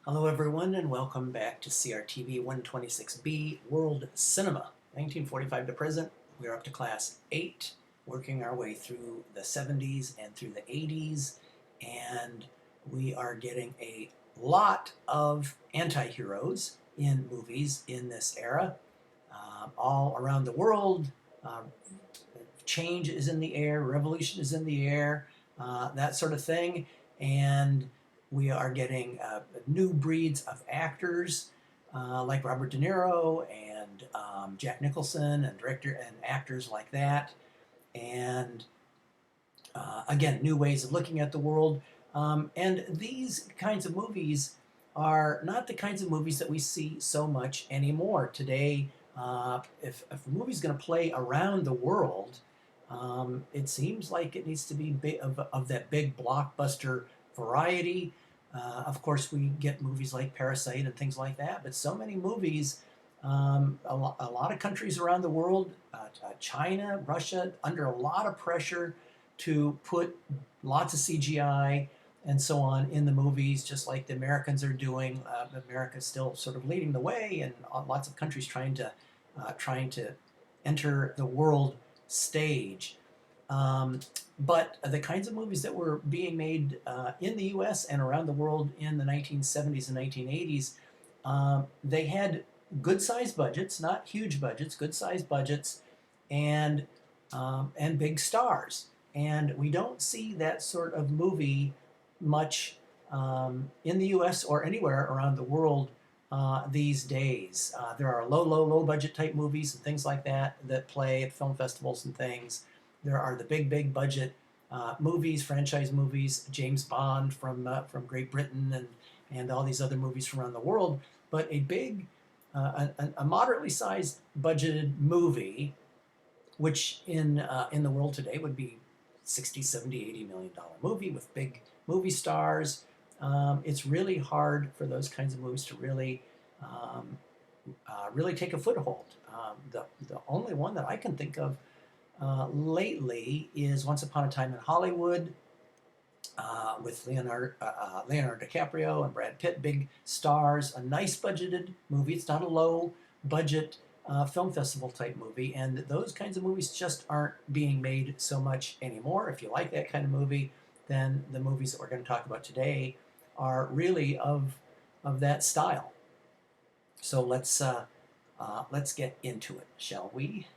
Hello everyone and welcome back to CRTV 126B World Cinema, 1945 to present. We're up to class 8, working our way through the 70s and through the 80s, and we are getting a lot of anti-heroes in movies in this era. All around the world, change is in the air, revolution is in the air, that sort of thing, and we are getting new breeds of actors like Robert De Niro and Jack Nicholson and director and actors like that. And again, new ways of looking at the world. And these kinds of movies are not the kinds of movies that we see so much anymore. Today, if a movie's going to play around the world, it seems like it needs to be of that big blockbuster variety. Of course, we get movies like Parasite and things like that, but so many movies, a lot of countries around the world, China, Russia, under a lot of pressure to put lots of CGI and so on in the movies, just like the Americans are doing. America's still sort of leading the way, and lots of countries trying to enter the world stage. But the kinds of movies that were being made in the U.S. and around the world in the 1970s and 1980s, they had good-sized budgets, not huge budgets, good-sized budgets, and big stars. And we don't see that sort of movie much in the U.S. or anywhere around the world these days. There are low budget type movies and things like that that play at film festivals and things. There are the big budget movies, franchise movies, James Bond from Great Britain, and all these other movies from around the world. But a moderately sized budgeted movie, which in the world today would be 60, 70, $80 million movie with big movie stars. It's really hard for those kinds of movies to really take a foothold. The only one that I can think of lately is Once Upon a Time in Hollywood with Leonardo DiCaprio and Brad Pitt, big stars, a nice budgeted movie. It's not a low budget film festival type movie, and those kinds of movies just aren't being made so much anymore. If you like that kind of movie, then the movies that we're going to talk about today are really of that style. So let's get into it, shall we?